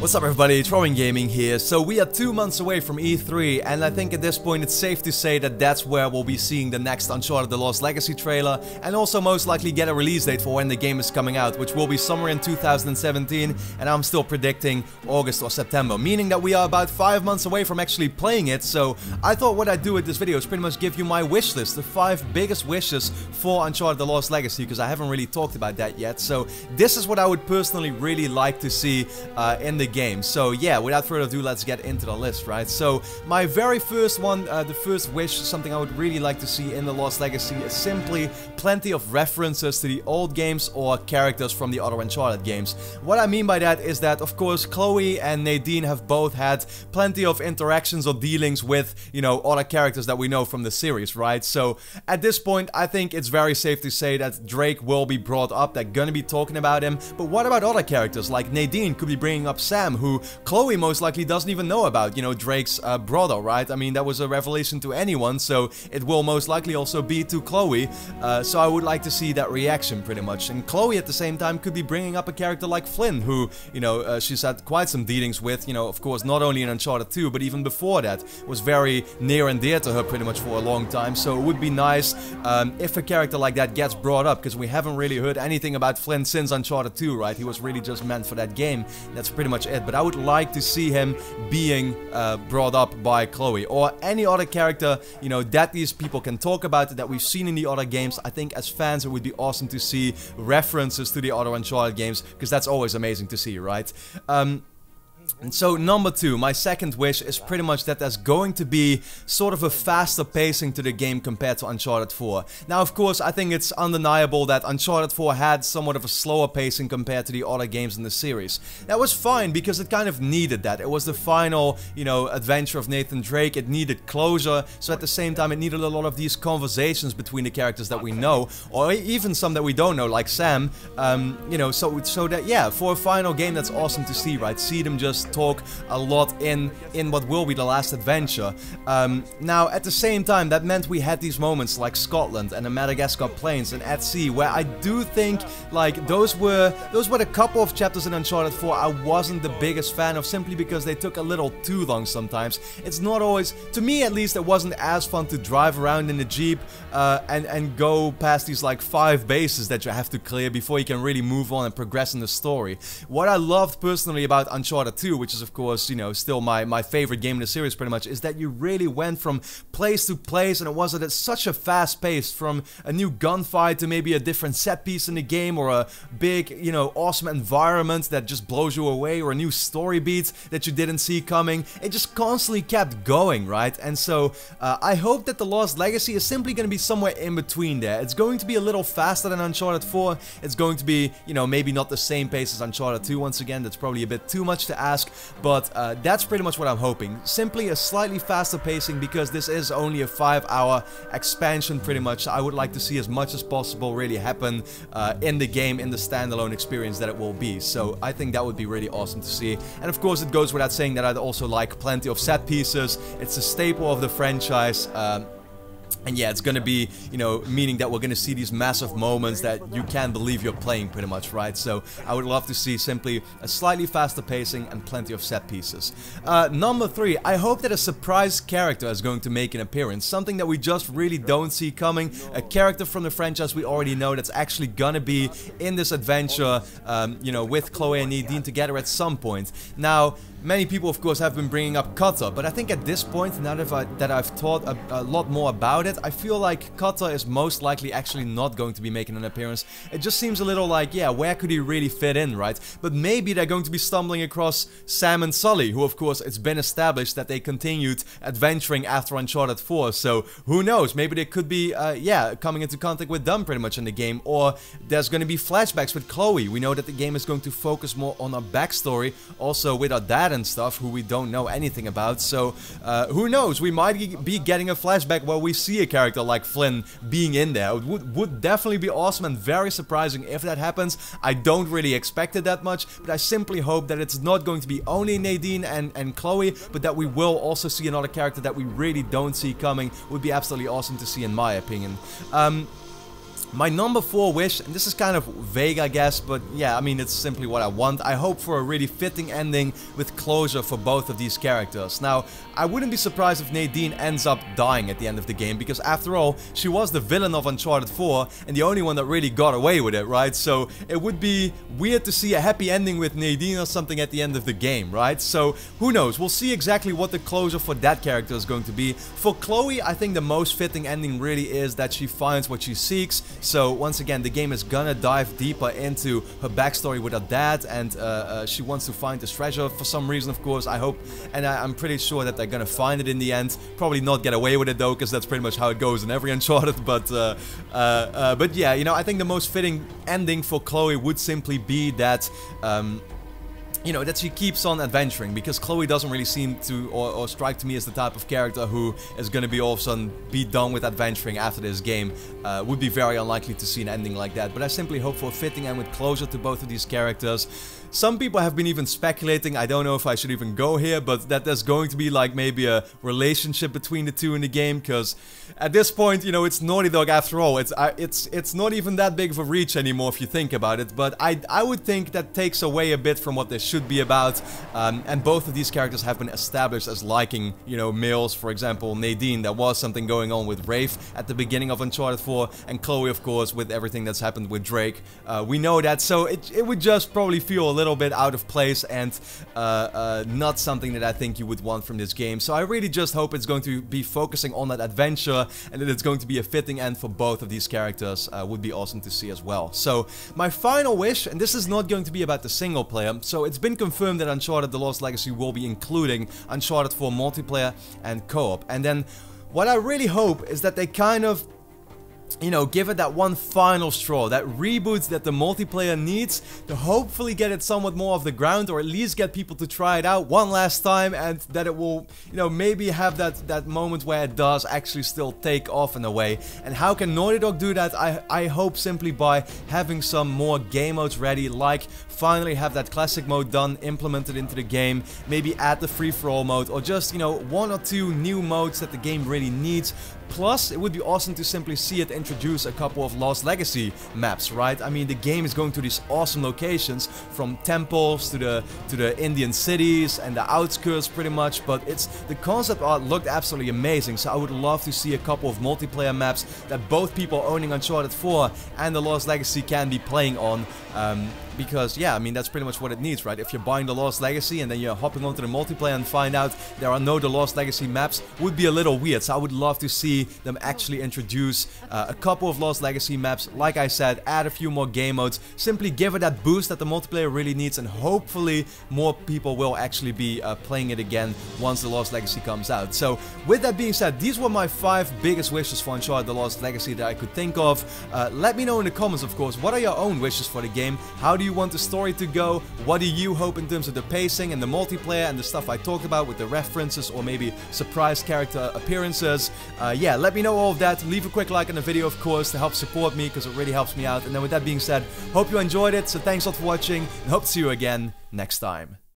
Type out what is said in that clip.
What's up everybody, Throwing Gaming here. So we are 2 months away from E3 and I think at this point it's safe to say that that's where we'll be seeing the next Uncharted The Lost Legacy trailer and also most likely get a release date for when the game is coming out, which will be somewhere in 2017, and I'm still predicting August or September, meaning that we are about 5 months away from actually playing it. So I thought what I'd do with this video is pretty much give you my wish list, the 5 biggest wishes for Uncharted The Lost Legacy, because I haven't really talked about that yet. So this is what I would personally really like to see in the game. So yeah, without further ado, let's get into the list, right? So my very first one, the first wish, something I would really like to see in The Lost Legacy is simply plenty of references to the old games or characters from the other Uncharted games. What I mean by that is that, of course, Chloe and Nadine have both had plenty of interactions or dealings with, you know, other characters that we know from the series, right? So at this point, I think it's very safe to say that Drake will be brought up, they're gonna be talking about him, but what about other characters? Like Nadine could be bringing up Sam, who Chloe most likely doesn't even know about, you know, Drake's brother, right? I mean, that was a revelation to anyone, so it will most likely also be to Chloe, so I would like to see that reaction pretty much. And Chloe at the same time could be bringing up a character like Flynn, who, you know, she's had quite some dealings with, you know, of course, not only in Uncharted 2, but even before that, was very near and dear to her pretty much for a long time, so it would be nice if a character like that gets brought up, because we haven't really heard anything about Flynn since Uncharted 2, right? He was really just meant for that game, that's pretty much it, but I would like to see him being brought up by Chloe, or any other character, you know, that these people can talk about, that we've seen in the other games. I think as fans it would be awesome to see references to the other Uncharted games, because that's always amazing to see, right? And so number 2, my second wish is pretty much that there's going to be sort of a faster pacing to the game compared to Uncharted 4. Now of course I think it's undeniable that Uncharted 4 had somewhat of a slower pacing compared to the other games in the series. That was fine because it kind of needed that. It was the final, you know, adventure of Nathan Drake, it needed closure, so at the same time it needed a lot of these conversations between the characters that we know, or even some that we don't know, like Sam, you know, so that, yeah, for a final game that's awesome to see, right? See them just talk a lot in what will be the last adventure. Now at the same time that meant we had these moments like Scotland and the Madagascar Plains and at sea, where I do think like those were the couple of chapters in Uncharted 4 I wasn't the biggest fan of, simply because they took a little too long sometimes. It's not always, to me at least, it wasn't as fun to drive around in the Jeep and go past these like 5 bases that you have to clear before you can really move on and progress in the story. What I loved personally about Uncharted 2, which is of course, you know, still my favorite game in the series pretty much, is that you really went from place to place, and it was at such a fast pace, from a new gunfight to maybe a different set piece in the game, or a big, you know, awesome environment that just blows you away, or a new story beat that you didn't see coming. It just constantly kept going, right? And so I hope that The Lost Legacy is simply going to be somewhere in between there. It's going to be a little faster than Uncharted 4. It's going to be, you know, maybe not the same pace as Uncharted 2 once again. That's probably a bit too much to ask, but that's pretty much what I'm hoping. Simply a slightly faster pacing, because this is only a 5-hour expansion pretty much. I would like to see as much as possible really happen in the game, in the standalone experience that it will be. So I think that would be really awesome to see. And of course it goes without saying that I'd also like plenty of set pieces. It's a staple of the franchise. And yeah, it's gonna be, you know, meaning that we're gonna see these massive moments that you can't believe you're playing pretty much, right? So I would love to see simply a slightly faster pacing and plenty of set pieces. Number 3, I hope that a surprise character is going to make an appearance. Something that we just really don't see coming. A character from the franchise we already know that's actually gonna be in this adventure, you know, with Chloe and Nadine together at some point. Now, many people of course have been bringing up Cutter, but I think at this point, now that I've thought a lot more about it, I feel like Cutter is most likely actually not going to be making an appearance. It just seems a little like, yeah, where could he really fit in, right? But maybe they're going to be stumbling across Sam and Sully, who of course it's been established that they continued adventuring after Uncharted 4, so who knows, maybe they could be, yeah, coming into contact with them pretty much in the game, or there's going to be flashbacks with Chloe. We know that the game is going to focus more on her backstory, also with her dad and stuff, who we don't know anything about, so who knows, we might be getting a flashback where we see a character like Flynn being in there. It would definitely be awesome and very surprising if that happens. I don't really expect it that much, but I simply hope that it's not going to be only Nadine and Chloe, but that we will also see another character that we really don't see coming. Would be absolutely awesome to see, in my opinion. My number 4 wish, and this is kind of vague I guess, but yeah, I mean it's simply what I want. I hope for a really fitting ending with closure for both of these characters. Now, I wouldn't be surprised if Nadine ends up dying at the end of the game, because after all, she was the villain of Uncharted 4 and the only one that really got away with it, right? So it would be weird to see a happy ending with Nadine or something at the end of the game, right? So who knows, we'll see exactly what the closure for that character is going to be. For Chloe, I think the most fitting ending really is that she finds what she seeks. So once again, the game is gonna dive deeper into her backstory with her dad, and she wants to find this treasure for some reason, of course, I hope, and I'm pretty sure that they're gonna find it in the end. Probably not get away with it though, because that's pretty much how it goes in every Uncharted, but yeah, you know, I think the most fitting ending for Chloe would simply be that you know, that she keeps on adventuring, because Chloe doesn't really seem to, or strike to me as the type of character who is gonna be all of a sudden be done with adventuring after this game. Would be very unlikely to see an ending like that, but I simply hope for a fitting end with closure to both of these characters. Some people have been even speculating, I don't know if I should even go here, but that there's going to be like maybe a relationship between the two in the game, because at this point, you know, it's Naughty Dog after all. It's not even that big of a reach anymore if you think about it, but I would think that takes away a bit from what this should be about, and both of these characters have been established as liking, you know, males. For example, Nadine, there was something going on with Rafe at the beginning of Uncharted 4, and Chloe, of course, with everything that's happened with Drake. We know that, so it would just probably feel a little bit out of place and not something that I think you would want from this game. So I really just hope it's going to be focusing on that adventure, and that it's going to be a fitting end for both of these characters. Would be awesome to see as well. So my final wish, and this is not going to be about the single player, so it's been confirmed that Uncharted The Lost Legacy will be including Uncharted 4 multiplayer and co-op. And then what I really hope is that they kind of, you know, give it that one final straw, that reboot that the multiplayer needs to hopefully get it somewhat more off the ground, or at least get people to try it out one last time, and that it will, you know, maybe have that moment where it does actually still take off in a way. And how can Naughty Dog do that? I hope simply by having some more game modes ready, like finally have that classic mode done, implemented into the game, maybe add the free-for-all mode, or just, you know, 1 or 2 new modes that the game really needs. Plus, it would be awesome to simply see it introduce a couple of Lost Legacy maps, right? I mean, the game is going to these awesome locations, from temples to the Indian cities and the outskirts pretty much, but the concept art looked absolutely amazing, so I would love to see a couple of multiplayer maps that both people owning Uncharted 4 and The Lost Legacy can be playing on. Because, yeah, I mean, that's pretty much what it needs, right? If you're buying The Lost Legacy and then you're hopping onto the multiplayer and find out there are no The Lost Legacy maps, would be a little weird. So I would love to see them actually introduce a couple of Lost Legacy maps. Like I said, add a few more game modes. Simply give it that boost that the multiplayer really needs, and hopefully more people will actually be playing it again once The Lost Legacy comes out. So with that being said, these were my 5 biggest wishes for Uncharted The Lost Legacy that I could think of. Let me know in the comments, of course, what are your own wishes for the game? How do you want the story to go? What do you hope in terms of the pacing and the multiplayer and the stuff I talked about with the references or maybe surprise character appearances? Yeah, let me know all of that. Leave a quick like on the video, of course, to help support me, because it really helps me out. And then with that being said, hope you enjoyed it. So thanks a lot for watching, and hope to see you again next time.